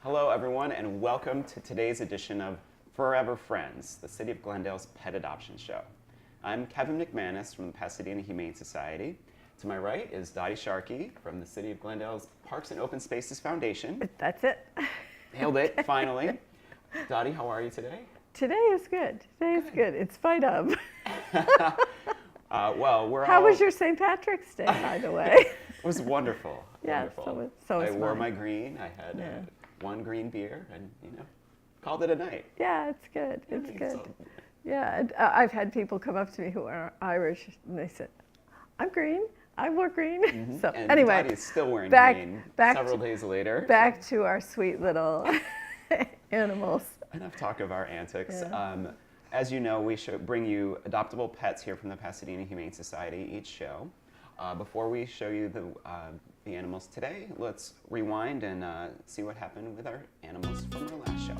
Hello, everyone, and welcome to today's edition of Furrever Friends, the City of Glendale's pet adoption show. I'm Kevin McManus from the Pasadena Humane Society. To my right is Dottie Sharkey from the City of Glendale's Parks and Open Spaces Foundation. That's it. Nailed it, finally. Dottie, how are you today? Today is good. Today is good, in spite of. How was your St. Patrick's Day, by the way? It was wonderful. Yeah, wonderful. so was I wore mine. my green. I had one green beer and, called it a night. Yeah, it's good. It's good. So, Yeah, I've had people come up to me who are Irish, and they said, I'm green. I wore green. Mm-hmm. So and anyway, Dottie's still wearing green several days later. Back to our sweet little animals. Enough talk of our antics. Yeah. As you know, we should bring you adoptable pets here from the Pasadena Humane Society each show. Before we show you the animals today, let's rewind and see what happened with our animals from our last show.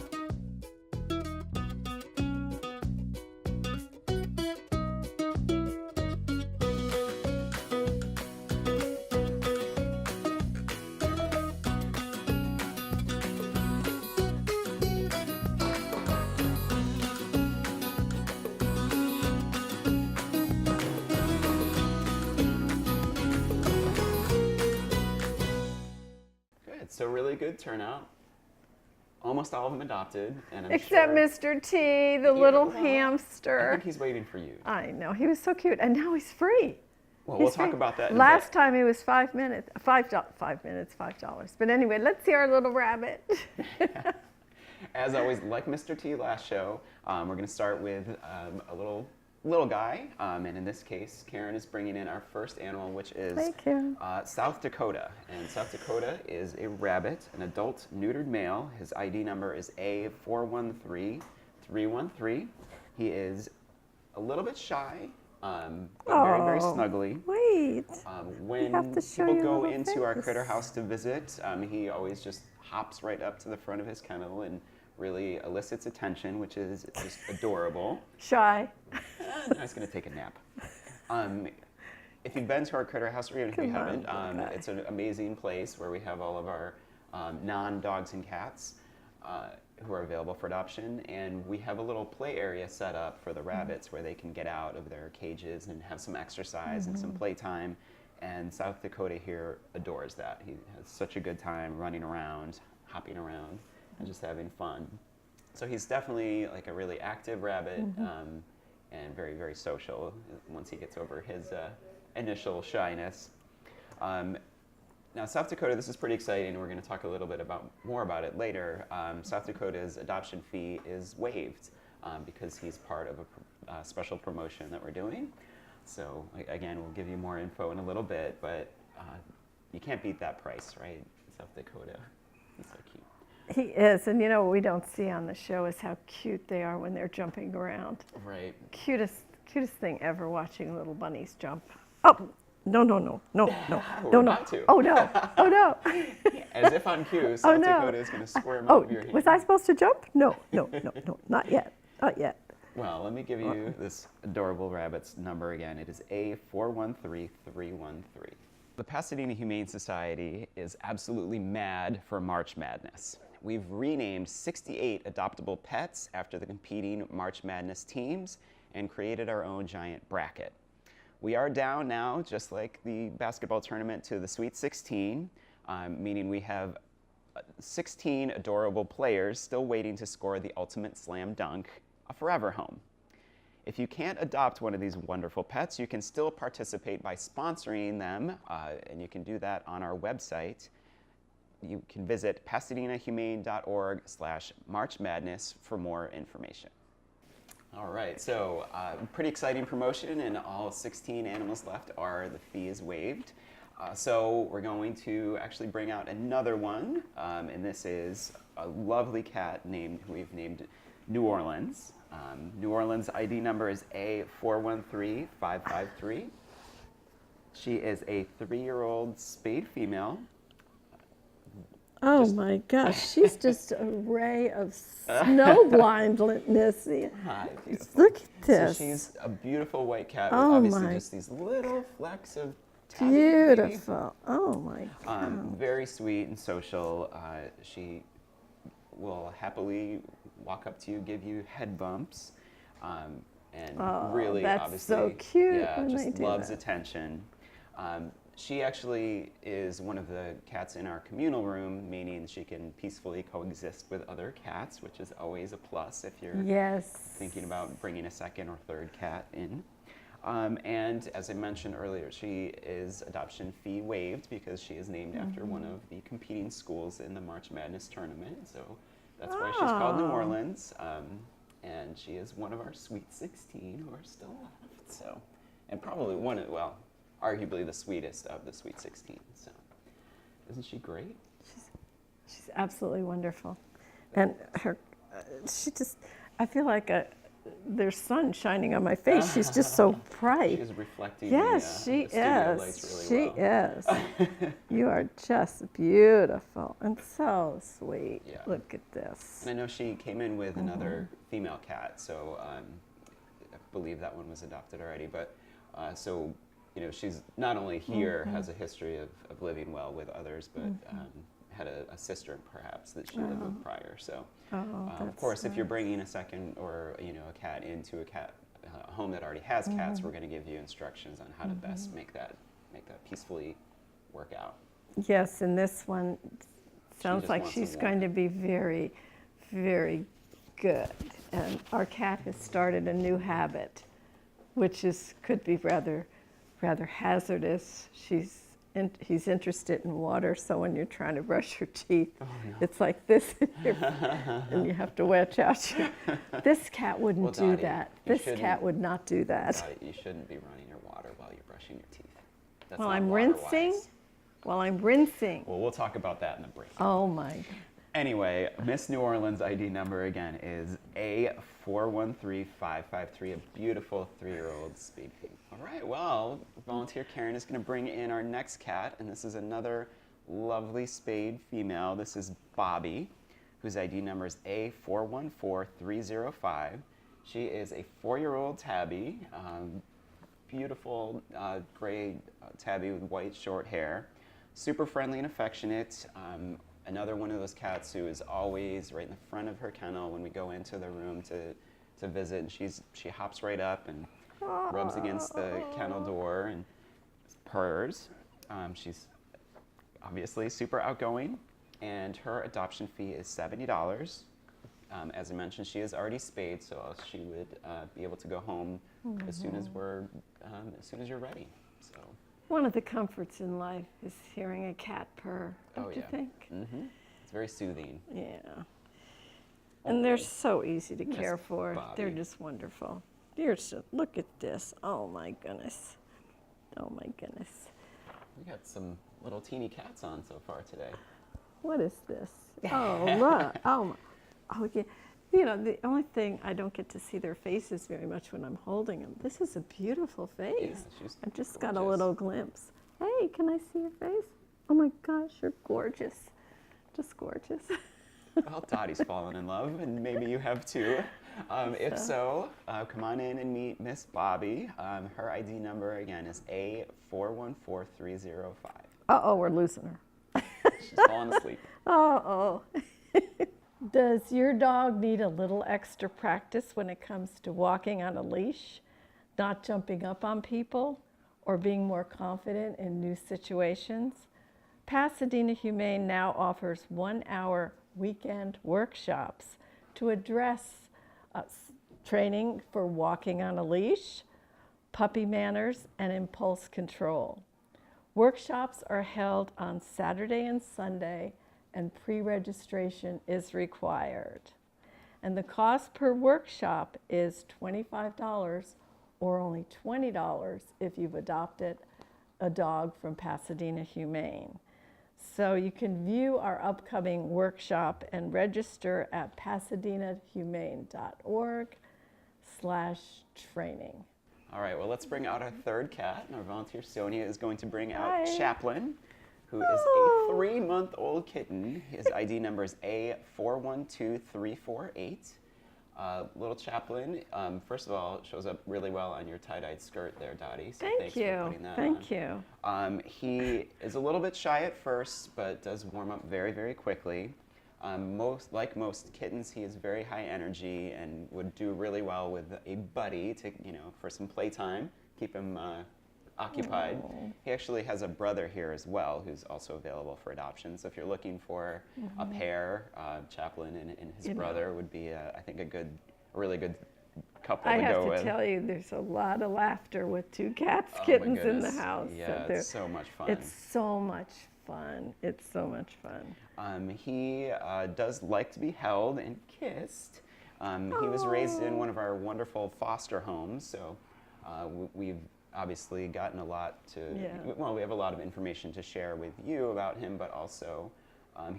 So really good turnout. Almost all of them adopted, and I'm Except sure Mr. T, the little I hamster. think he's waiting for you. I know, he was so cute, and now he's free. Well, we'll talk about that in a Last bit. time he was $5. But anyway, let's see our little rabbit. As always, like Mr. T last show, we're going to start with a little guy, and in this case, Karen is bringing in our first animal, which is South Dakota. And South Dakota is a rabbit, an adult neutered male. His ID number is A413313. He is a little bit shy, but very, very snuggly. Wait. When people go into our critter house to visit, he always just hops right up to the front of his kennel and really elicits attention, which is just adorable. Shy. Now he's going to take a nap. If you've been to our critter house, or even if you haven't, it's an amazing place where we have all of our non-dogs and cats who are available for adoption. And we have a little play area set up for the rabbits where they can get out of their cages and have some exercise and some playtime. And South Dakota here adores that. He has such a good time running around, hopping around, and just having fun. So he's definitely like a really active rabbit and very, very social once he gets over his initial shyness. Now, South Dakota, this is pretty exciting. We're going to talk a little bit more about it later. South Dakota's adoption fee is waived because he's part of a special promotion that we're doing. So again, we'll give you more info in a little bit, but you can't beat that price, right? South Dakota, he's so cute. He is, and what we don't see on the show is how cute they are when they're jumping around. Right. Cutest thing ever, watching little bunnies jump. Oh, no. We're about to. Oh no. As if on cue, South Dakota is going to squirm out of your hand. Was I supposed to jump? No, not yet. Well, let me give you this adorable rabbit's number again. It is A413313. The Pasadena Humane Society is absolutely mad for March Madness. We've renamed 68 adoptable pets after the competing March Madness teams and created our own giant bracket. We are down now, just like the basketball tournament, to the Sweet 16, meaning we have 16 adorable players still waiting to score the ultimate slam dunk, a Furrever home. If you can't adopt one of these wonderful pets, you can still participate by sponsoring them, and you can do that on our website. You can visit pasadenahumane.org/March Madness for more information. All right, so pretty exciting promotion, and all 16 animals left the fee is waived. So we're going to actually bring out another one, and this is a lovely cat we've named New Orleans. New Orleans' ID number is A413553. She is a 3-year-old spayed female. Oh my gosh, she's just a ray of snow blindness. Hi, Look at this. So she's a beautiful white cat with Oh obviously my. just these little flecks of tabby. Beautiful. Oh my God. Very sweet and social. She will happily walk up to you, give you head bumps, and Oh, really, that's obviously, so cute yeah, when they just do loves that. attention. She actually is one of the cats in our communal room, meaning she can peacefully coexist with other cats, which is always a plus if you're Yes. thinking about bringing a second or third cat in. And as I mentioned earlier, she is adoption fee waived because she is named after one of the competing schools in the March Madness tournament. So that's why she's called New Oh. Orleans. And she is one of our Sweet 16 who are still left. So, and probably one of, well, arguably the sweetest of the Sweet 16. So, isn't she great? She's absolutely wonderful. And her, she just, I feel like there's sun shining on my face. She's just so bright. She's reflecting Yes, the she studio is. lights really well. She is. You are just beautiful and so sweet. Yeah. Look at this. And I know she came in with another female cat, so I believe that one was adopted already. But so, you know, she's not only here has a history of living well with others, but had a sister perhaps that she lived with prior. So, of course, if you're bringing a second or a cat into a home that already has cats, we're going to give you instructions on how to best make that peacefully work out. Yes, and this one sounds just like wants she's some going to be very, very good. And our cat has started a new habit, which could be rather hazardous. He's interested in water, so when you're trying to brush your teeth, it's like this, and you have to wedge out your. This cat wouldn't do Dottie, that. you This cat would not do that. You shouldn't be running your water while you're brushing your teeth. That's While not I'm water-wise. rinsing. While I'm rinsing. Well, we'll talk about that in the break. Oh my. Anyway, Miss New Orleans ID number again is A413553, a beautiful 3-year-old speed pig. All right, well, volunteer Karen is going to bring in our next cat, and this is another lovely spayed female. This is Bobby, whose ID number is A414305. She is a 4-year-old tabby, beautiful gray tabby with white short hair, super friendly and affectionate. Another one of those cats who is always right in the front of her kennel when we go into the room to visit. And she hops right up and rubs against the kennel door and purrs. She's obviously super outgoing, and her adoption fee is $70. As I mentioned, she is already spayed, so she would be able to go home as soon as you're ready. So. One of the comforts in life is hearing a cat purr, don't you think? Mm-hmm. It's very soothing. Yeah. And they're so easy to care for. Bobby. They're just wonderful. Look at this. Oh my goodness. Oh my goodness. We got some little teeny cats on so far today. What is this? Oh, look. Oh, yeah. You know, the only thing, I don't get to see their faces very much when I'm holding them. This is a beautiful face. Yeah, I just got a gorgeous. little glimpse. Hey, can I see your face? Oh my gosh, you're gorgeous. Just gorgeous. Well, Dottie's fallen in love, and maybe you have too. If so, come on in and meet Miss Bobby. Her ID number, again, is A414305. Uh-oh, we're losing her. She's falling asleep. Uh-oh. Does your dog need a little extra practice when it comes to walking on a leash, not jumping up on people, or being more confident in new situations? Pasadena Humane now offers 1-hour weekend workshops to address training for walking on a leash, puppy manners, and impulse control. Workshops are held on Saturday and Sunday, and pre-registration is required. And the cost per workshop is $25 or only $20 if you've adopted a dog from Pasadena Humane. So you can view our upcoming workshop and register at pasadenahumane.org/training. All right, well, let's bring out our third cat. And our volunteer, Sonia, is going to bring out Hi. Chaplain, who is a 3-month-old kitten. His ID number is A412348. Little Chaplain, first of all, shows up really well on your tie-dyed skirt there, Dottie. So thanks for putting that on. Thank you. He is a little bit shy at first, but does warm up very, very quickly. Like most kittens, he is very high energy and would do really well with a buddy to, for some playtime, keep him occupied. Aww. He actually has a brother here as well who's also available for adoption. So if you're looking for a pair, Chaplain and his brother would be, I think, a really good couple to go with. I have to tell you, there's a lot of laughter with two kittens in the house. Yeah, so it's so much fun. It's so much fun. It's so much fun. He does like to be held and kissed. He was raised in one of our wonderful foster homes, so we've obviously gotten a lot we have a lot of information to share with you about him, but also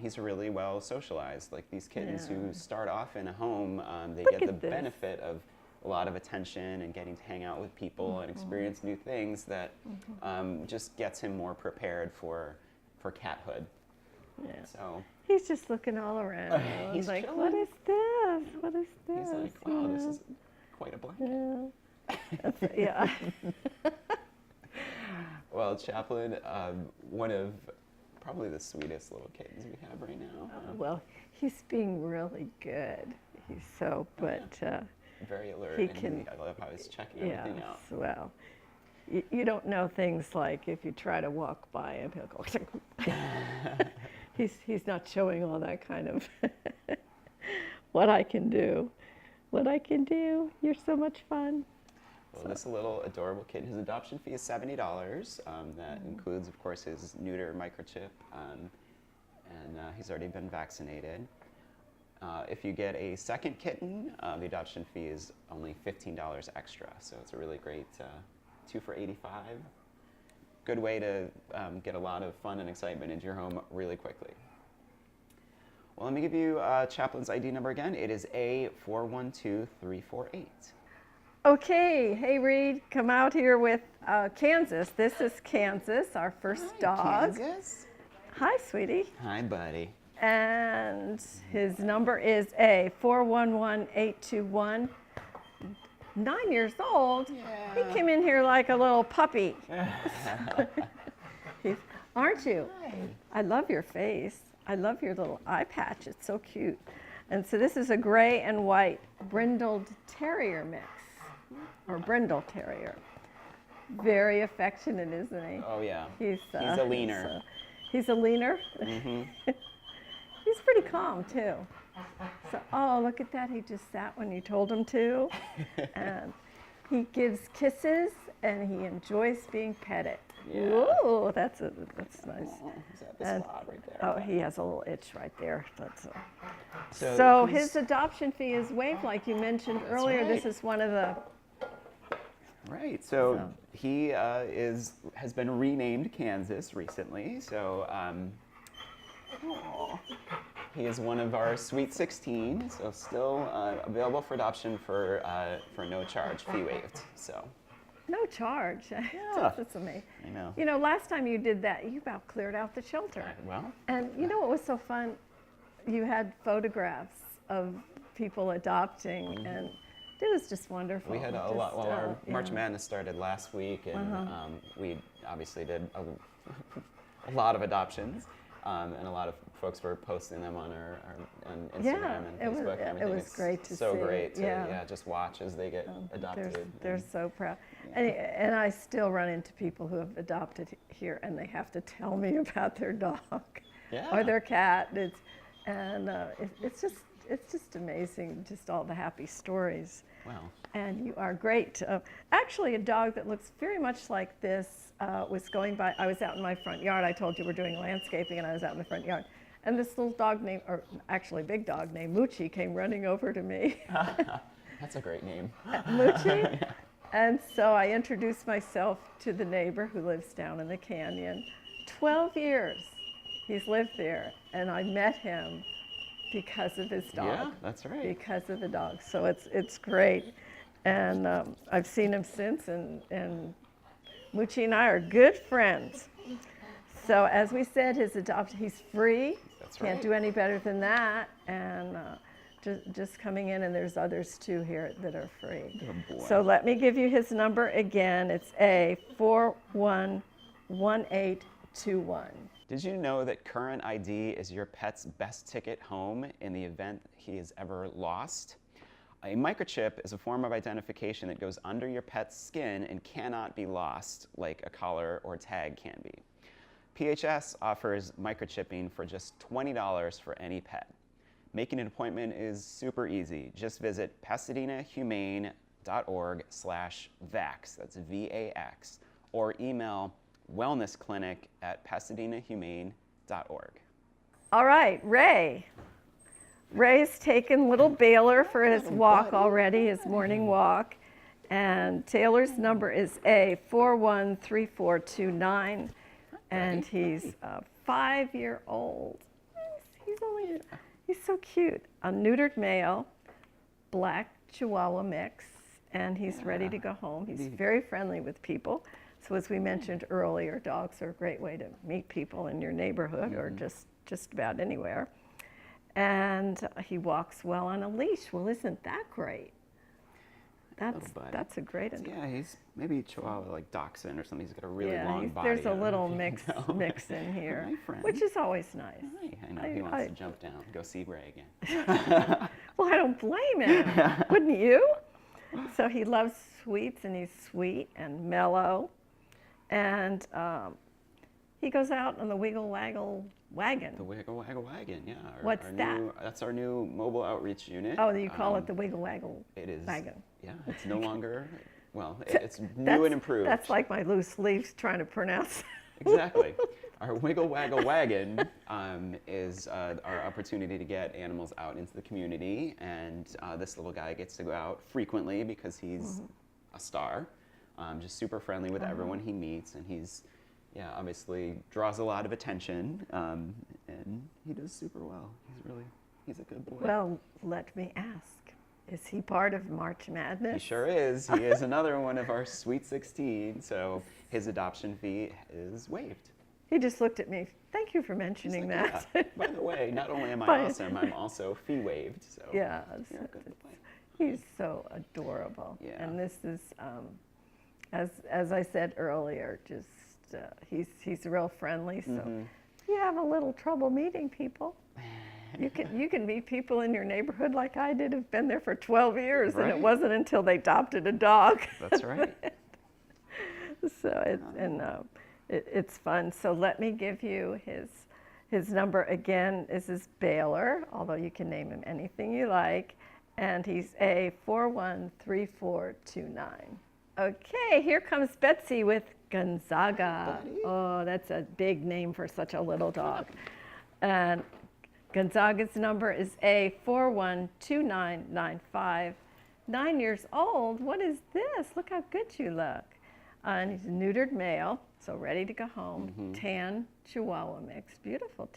he's really well socialized. Like these kittens who start off in a home, they get the benefit of a lot of attention and getting to hang out with people and experience new things that just gets him more prepared for cathood. Yeah. So he's just looking all around. He's like, chilling. what is this? What is this? He's like, wow, this is quite a blanket. Yeah. Well, Chaplain, one of probably the sweetest little kittens we have right now. Well, he's being really good. He's so, very alert. he can. I love how he's checking everything out. Well, you don't know things like if you try to walk by him, he'll go. He's not showing all that kind of what I can do. What I can do. You're so much fun. Well, this little adorable kitten, his adoption fee is $70. That includes, of course, his neuter microchip, and he's already been vaccinated. If you get a second kitten, the adoption fee is only $15 extra, so it's a really great 2 for $85. Good way to get a lot of fun and excitement into your home really quickly. Well, let me give you Chaplain's ID number again. It is A412348. Okay, hey Reed, come out here with Kansas. This is Kansas, our first dog. Kansas. Hi, sweetie. Hi, buddy. And his number is A411821. 9 years old. Yeah. He came in here like a little puppy. Aren't you? Hi. I love your face. I love your little eye patch. It's so cute. And so this is a gray and white brindled terrier mix, or brindle terrier. Very affectionate, isn't he? Oh, yeah. He's a leaner. He's a leaner? Mm-hmm. He's pretty calm, too. So, oh, look at that. He just sat when you told him to. And he gives kisses, and he enjoys being petted. Yeah. Ooh, that's nice. Is that the spot right there? Oh, he has a little itch right there. So his adoption fee is waived, like you mentioned earlier. right. This is one of the... Right, so he has been renamed Kansas recently, so he is one of our Sweet 16, so still available for adoption for no charge, fee waived. So No charge. Yeah. That's amazing. I know. You know, last time you did that, you about cleared out the shelter. Well, And you know what was so fun? You had photographs of people adopting, and it was just wonderful. we had a Just, lot. Well, our March yeah. Madness started last week, and we obviously did a lot of adoptions, and a lot of folks were posting them on on Instagram and it was- Facebook and everything. it was It's great to so see. great to Yeah. just watch as they get adopted. They're so proud. And I still run into people who have adopted here, and they have to tell me about their dog Yeah. or their cat. It's just amazing, just all the happy stories. Wow. And you are great. Actually, a dog that looks very much like this was going by. I was out in my front yard. I told you we're doing landscaping, and I was out in the front yard. And this little dog named, or actually big dog named Moochie, came running over to me. That's a great name. Moochie. And so I introduced myself to the neighbor who lives down in the canyon. 12 years he's lived there, and I met him because of his dog. Yeah, that's right. Because of the dog. So it's great. And I've seen him since, and Moochie and I are good friends. So as we said, he's free. That's Can't right. do any better than that. And just coming in, and there's others too here that are free. Good boy. So let me give you his number again. It's A411821. Did you know that current ID is your pet's best ticket home in the event he is ever lost? A microchip is a form of identification that goes under your pet's skin and cannot be lost like a collar or tag can be. PHS offers microchipping for just $20 for any pet. Making an appointment is super easy. Just visit pasadenahumane.org/vax, that's VAX, or email wellnessclinic@pasadenahumane.org. All right, Ray. Ray's taken little Baylor for his walk already, his morning walk. And Taylor's number is A413429. And he's a 5-year-old. He's so cute. A neutered male, black Chihuahua mix, and he's ready to go home. He's very friendly with people. So as we mentioned earlier, dogs are a great way to meet people in your neighborhood or just about anywhere. And he walks well on a leash. Well, isn't that great? That's a great one. Yeah, he's maybe Chihuahua like Dachshund or something. He's got a really long body. There's a little mix in here, Hi, friend. which is always nice. Hi. I know he wants to jump down, go see Ray again. Well, I don't blame him. Wouldn't you? So he loves sweets, and he's sweet and mellow. And he goes out on the Wiggle Waggle Wagon. The Wiggle Waggle Wagon, yeah. What's that? That's our new mobile outreach unit. Oh, you call it the Wiggle Waggle Wagon. Yeah, it's no longer, well, it's new and improved. That's like my loose leaves trying to pronounce. Exactly. Our Wiggle Waggle Wagon is our opportunity to get animals out into the community, and this little guy gets to go out frequently because he's a star, just super friendly with everyone he meets, and he's, obviously draws a lot of attention, and he does super well. He's a good boy. Well, let me ask. Is he part of March Madness? He sure is. He is another one of our Sweet 16, so his adoption fee is waived. He just looked at me. Thank you for mentioning that. Yeah. By the way, not only am I awesome, I'm also fee waived. So yeah, he's so adorable. Yeah. And this is, as I said earlier, just he's real friendly. So you have a little trouble meeting people. You can meet people in your neighborhood like I did, have been there for 12 years, and it wasn't until they adopted a dog. That's right. So it's fun. So let me give you his number again. This is Baylor, although you can name him anything you like, and he's A413429. Okay, here comes Betsy with Gonzaga. Buddy. Oh, that's a big name for such a little dog. And Gonzaga's number is A412995. 9 years old. What is this? Look how good you look. And he's a neutered male, so ready to go home. Tan Chihuahua mix. Beautiful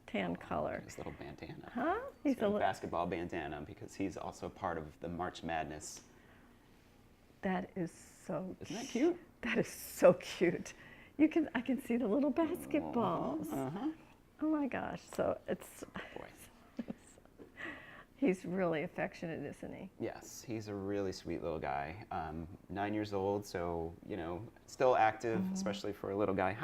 tan color. His little bandana. Huh? He's got a basketball bandana because he's also part of the March Madness. That is so cute. Isn't that cute? That is so cute. I can see the little basketballs. Oh my gosh, so it's, Boy. he's really affectionate, isn't he? Yes, he's a really sweet little guy. 9 years old, so, still active, especially for a little guy.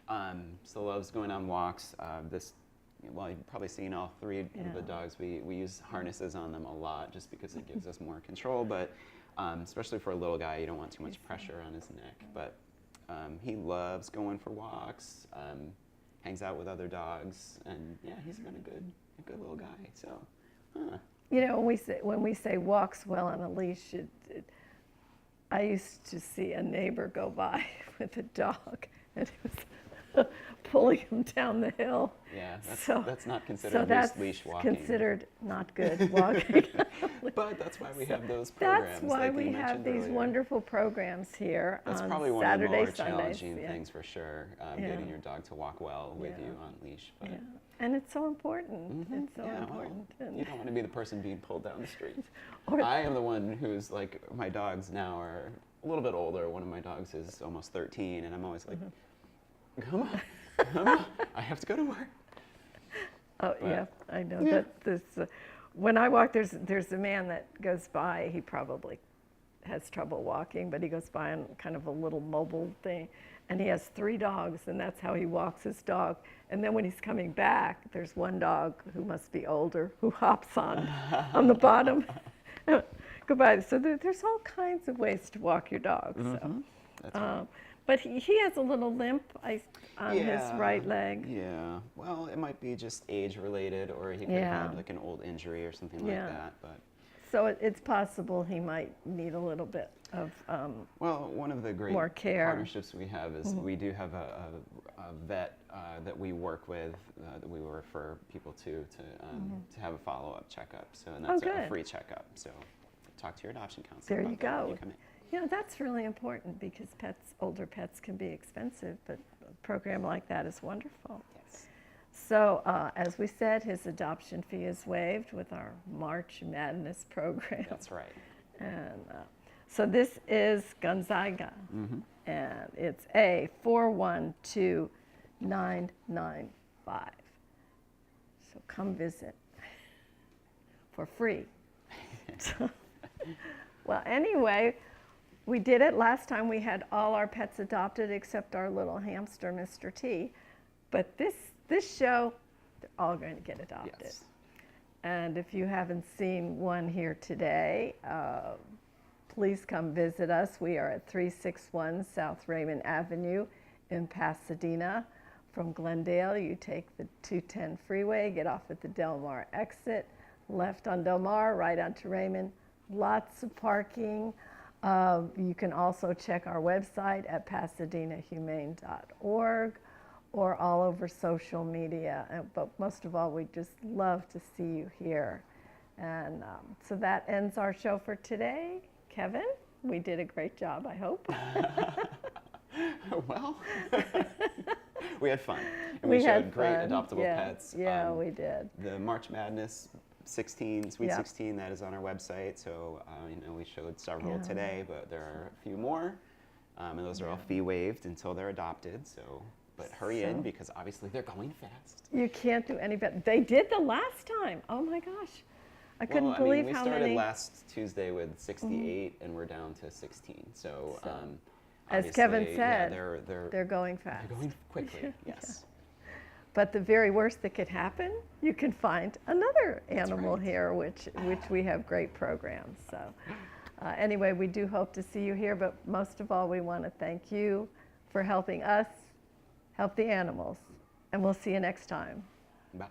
Hi. Still loves going on walks. Well, you've probably seen all three of the dogs. We use harnesses on them a lot just because it gives us more control, but especially for a little guy, you don't want too much pressure on his neck. But he loves going for walks. Hangs out with other dogs, and he's been a good little guy. So, when we say walks well on a leash, I used to see a neighbor go by with a look, and it was pulling him down the hill. Yeah, that's not considered leash walking. That's considered not good walking. But that's why we have those programs. That's why like we have these wonderful programs here that's on probably one Saturday, of the more Sundays. challenging things for sure, getting your dog to walk well with you on leash. But And it's so important. It's so important. Well, you don't want to be the person being pulled down the street. I am the one who's like, my dogs now are a little bit older. One of my dogs is almost 13, and I'm always like, come on, I have to go to work. Oh, but, I know that this. When I walk, there's a man that goes by. He probably has trouble walking, but he goes by on kind of a little mobile thing, And he has 3 dogs, and that's how he walks his dog. And then when he's coming back, there's one dog who must be older who hops on the bottom. Goodbye. So there's all kinds of ways to walk your dog. So. That's right. But he has a little limp on his right leg. Yeah. Well, it might be just age related, or he could have had like an old injury or something like that. But so it's possible he might need a little bit of well, one of the great more care. Partnerships we have is we do have a vet that we work with that we refer people to have a follow-up checkup. So and that's a free checkup. So talk to your adoption counselor. There you go. When you come in. You know, that's really important because older pets can be expensive, but a program like that is wonderful. Yes. So, as we said, his adoption fee is waived with our March Madness program. That's right. And so this is Gonzaga, and it's A 412995. So come visit for free. Well, anyway, we did it last time. We had all our pets adopted except our little hamster, Mr. T. But this show, they're all going to get adopted. Yes. And if you haven't seen one here today, please come visit us. We are at 361 South Raymond Avenue in Pasadena. From Glendale, you take the 210 freeway, get off at the Del Mar exit, left on Del Mar, right onto Raymond. Lots of parking. You can also check our website at pasadenahumane.org or all over social media. But most of all, we just love to see you here. And so that ends our show for today. Kevin, we did a great job, I hope. Well, we had fun. And we showed great adoptable pets. Yeah, we did. The March Madness Sweet 16, that is on our website. So, we showed several today, but there are a few more. And those are all fee waived until they're adopted. So, but hurry in because obviously they're going fast. You can't do any better. They did the last time. Oh my gosh. I couldn't believe how many. We started last Tuesday with 68 and we're down to 16. So as Kevin said, they're going fast. They're going quickly, yes. But the very worst that could happen, you can find another animal here, which we have great programs. So anyway, we do hope to see you here, but most of all, we want to thank you for helping us help the animals. And we'll see you next time. Bye.